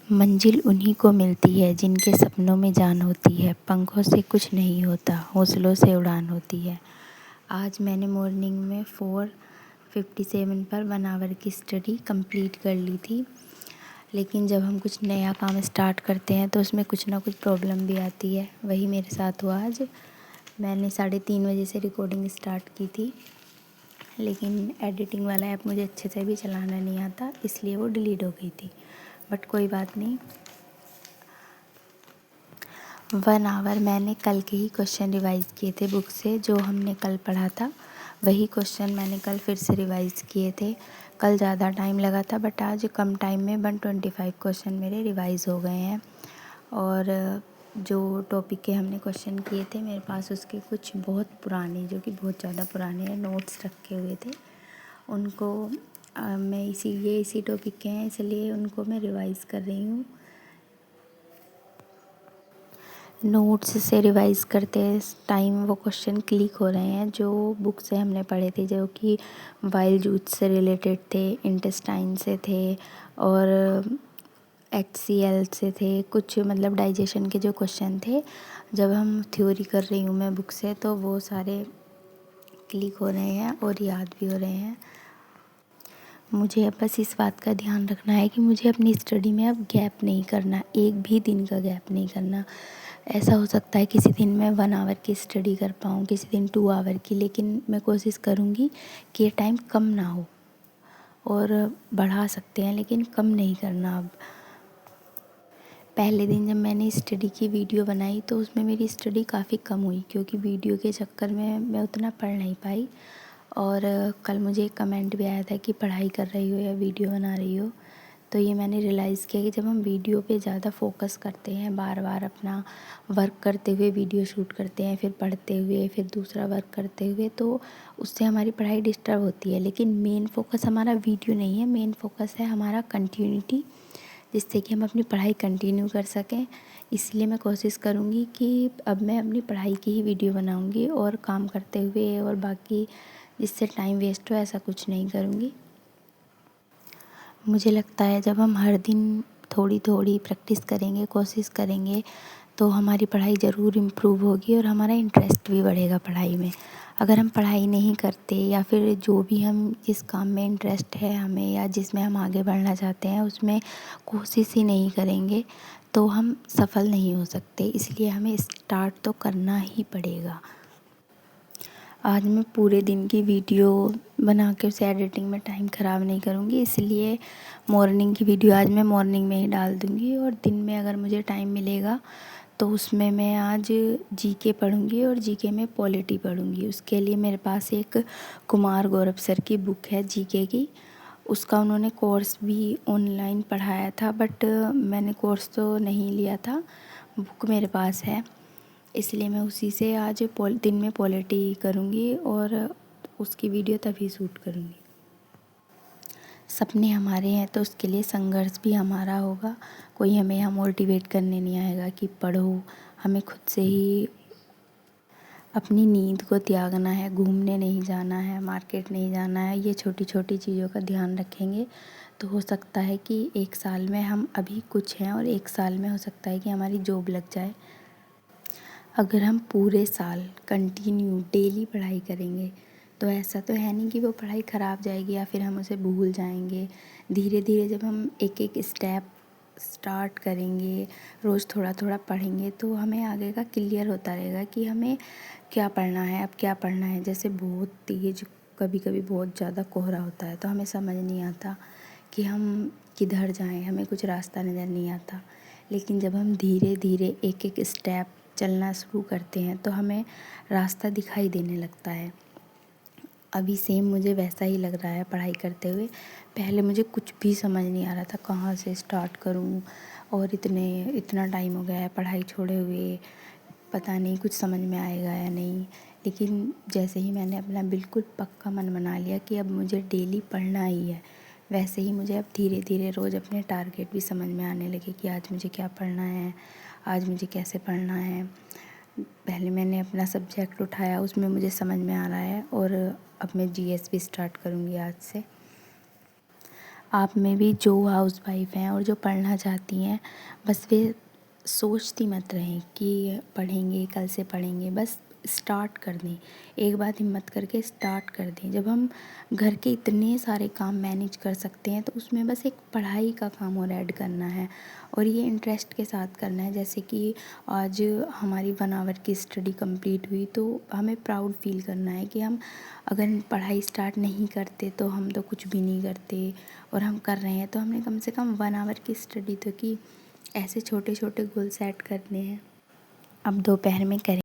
मंजिल उन्हीं को मिलती है जिनके सपनों में जान होती है। पंखों से कुछ नहीं होता, हौसलों से उड़ान होती है। आज मैंने मॉर्निंग में 4:57 पर 1 आवर की स्टडी कंप्लीट कर ली थी। लेकिन जब हम कुछ नया काम स्टार्ट करते हैं तो उसमें कुछ ना कुछ प्रॉब्लम भी आती है। वही मेरे साथ हुआ आज। मैंने 3:30 बजे से रिकॉर्डिंग स्टार्ट की थी, लेकिन एडिटिंग वाला ऐप मुझे अच्छे से भी चलाना नहीं आता, इसलिए वो डिलीट हो गई थी। बट कोई बात नहीं। 1 आवर मैंने कल के ही क्वेश्चन रिवाइज़ किए थे बुक से, जो हमने कल पढ़ा था वही क्वेश्चन मैंने कल फिर से रिवाइज़ किए थे। कल ज़्यादा टाइम लगा था, बट आज कम टाइम में 125 क्वेश्चन मेरे रिवाइज़ हो गए हैं। और जो टॉपिक के हमने क्वेश्चन किए थे, मेरे पास उसके कुछ बहुत पुराने, जो कि बहुत ज़्यादा पुराने हैं, नोट्स रखे हुए थे। उनको मैं इसी टॉपिक के हैं, इसलिए उनको मैं रिवाइज़ कर रही हूँ। नोट्स से रिवाइज़ करते टाइम वो क्वेश्चन क्लिक हो रहे हैं जो बुक से हमने पढ़े थे, जो कि बाइल जूथ से रिलेटेड थे, इंटेस्टाइन से थे और HCl से थे। कुछ मतलब डाइजेशन के जो क्वेश्चन थे, जब हम थ्योरी कर रही हूँ मैं बुक से, तो वो सारे क्लिक हो रहे हैं और याद भी हो रहे हैं। मुझे अब बस इस बात का ध्यान रखना है कि मुझे अपनी स्टडी में अब गैप नहीं करना, एक भी दिन का गैप नहीं करना। ऐसा हो सकता है किसी दिन मैं 1 आवर की स्टडी कर पाऊँ, किसी दिन 2 आवर की, लेकिन मैं कोशिश करूँगी कि ये टाइम कम ना हो। और बढ़ा सकते हैं लेकिन कम नहीं करना अब। पहले दिन जब मैंने स्टडी की वीडियो बनाई तो उसमें मेरी स्टडी काफ़ी कम हुई, क्योंकि वीडियो के चक्कर में मैं उतना पढ़ नहीं पाई। और कल मुझे एक कमेंट भी आया था कि पढ़ाई कर रही हो या वीडियो बना रही हो। तो ये मैंने रियलाइज़ किया कि जब हम वीडियो पे ज़्यादा फोकस करते हैं, बार बार अपना वर्क करते हुए वीडियो शूट करते हैं, फिर पढ़ते हुए, फिर दूसरा वर्क करते हुए, तो उससे हमारी पढ़ाई डिस्टर्ब होती है। लेकिन मेन फोकस हमारा वीडियो नहीं है, मेन फोकस है हमारा कंटिन्यूटी, जिससे कि हम अपनी पढ़ाई कंटिन्यू कर सकें। इसलिए मैं कोशिश करूँगी कि अब मैं अपनी पढ़ाई की ही वीडियो बनाऊँगी, और काम करते हुए और बाकी जिससे टाइम वेस्ट हो ऐसा कुछ नहीं करूँगी। मुझे लगता है जब हम हर दिन थोड़ी थोड़ी प्रैक्टिस करेंगे, कोशिश करेंगे, तो हमारी पढ़ाई ज़रूर इम्प्रूव होगी और हमारा इंटरेस्ट भी बढ़ेगा पढ़ाई में। अगर हम पढ़ाई नहीं करते, या फिर जो भी हम जिस काम में इंटरेस्ट है हमें, या जिसमें हम आगे बढ़ना चाहते हैं उसमें कोशिश ही नहीं करेंगे, तो हम सफल नहीं हो सकते। इसलिए हमें स्टार्ट तो करना ही पड़ेगा। आज मैं पूरे दिन की वीडियो बना के उसे एडिटिंग में टाइम ख़राब नहीं करूँगी, इसलिए मॉर्निंग की वीडियो आज मैं मॉर्निंग में ही डाल दूँगी। और दिन में अगर मुझे टाइम मिलेगा तो उसमें मैं आज जीके पढ़ूँगी और जीके में पॉलिटी पढ़ूँगी। उसके लिए मेरे पास एक कुमार गौरव सर की बुक है जीके की। उसका उन्होंने कोर्स भी ऑनलाइन पढ़ाया था, बट मैंने कोर्स तो नहीं लिया था, बुक मेरे पास है। इसलिए मैं उसी से आज दिन में पॉलिटी करूँगी और उसकी वीडियो तभी शूट करूँगी। सपने हमारे हैं तो उसके लिए संघर्ष भी हमारा होगा। कोई हमें यहाँ मोटिवेट करने नहीं आएगा कि पढ़ो। हमें खुद से ही अपनी नींद को त्यागना है, घूमने नहीं जाना है, मार्केट नहीं जाना है। ये छोटी छोटी चीज़ों का ध्यान रखेंगे तो हो सकता है कि 1 साल में हम अभी कुछ हैं और 1 साल में हो सकता है कि हमारी जॉब लग जाए। अगर हम पूरे साल कंटिन्यू डेली पढ़ाई करेंगे तो ऐसा तो है नहीं कि वो पढ़ाई ख़राब जाएगी या फिर हम उसे भूल जाएंगे। धीरे धीरे जब हम एक एक स्टेप स्टार्ट करेंगे, रोज़ थोड़ा थोड़ा पढ़ेंगे, तो हमें आगे का क्लियर होता रहेगा कि हमें क्या पढ़ना है, अब क्या पढ़ना है। जैसे बहुत तेज़ कभी कभी बहुत ज़्यादा कोहरा होता है तो हमें समझ नहीं आता कि हम किधर जाएं, हमें कुछ रास्ता नज़र नहीं आता। लेकिन जब हम धीरे धीरे एक एक स्टेप चलना शुरू करते हैं तो हमें रास्ता दिखाई देने लगता है। अभी सेम मुझे वैसा ही लग रहा है पढ़ाई करते हुए। पहले मुझे कुछ भी समझ नहीं आ रहा था कहाँ से स्टार्ट करूँ, और इतना टाइम हो गया है पढ़ाई छोड़े हुए, पता नहीं कुछ समझ में आएगा या नहीं। लेकिन जैसे ही मैंने अपना बिल्कुल पक्का मन बना लिया कि अब मुझे डेली पढ़ना ही है, वैसे ही मुझे अब धीरे धीरे रोज़ अपने टारगेट भी समझ में आने लगे कि आज मुझे क्या पढ़ना है, आज मुझे कैसे पढ़ना है। पहले मैंने अपना सब्जेक्ट उठाया, उसमें मुझे समझ में आ रहा है, और अब मैं जीएस भी स्टार्ट करूँगी आज से। आप में भी जो हाउसवाइफ हैं और जो पढ़ना चाहती हैं, बस वे सोचती मत रहें कि पढ़ेंगे, कल से पढ़ेंगे, बस स्टार्ट कर दें। एक बार हिम्मत करके स्टार्ट कर दें। जब हम घर के इतने सारे काम मैनेज कर सकते हैं तो उसमें बस एक पढ़ाई का काम और ऐड करना है, और ये इंटरेस्ट के साथ करना है। जैसे कि आज हमारी 1 आवर की स्टडी कंप्लीट हुई तो हमें प्राउड फील करना है कि हम अगर पढ़ाई स्टार्ट नहीं करते तो हम तो कुछ भी नहीं करते, और हम कर रहे हैं तो हमने कम से कम 1 आवर की स्टडी तो की। ऐसे छोटे छोटे गोल सेट करने हैं। अब दोपहर में करें।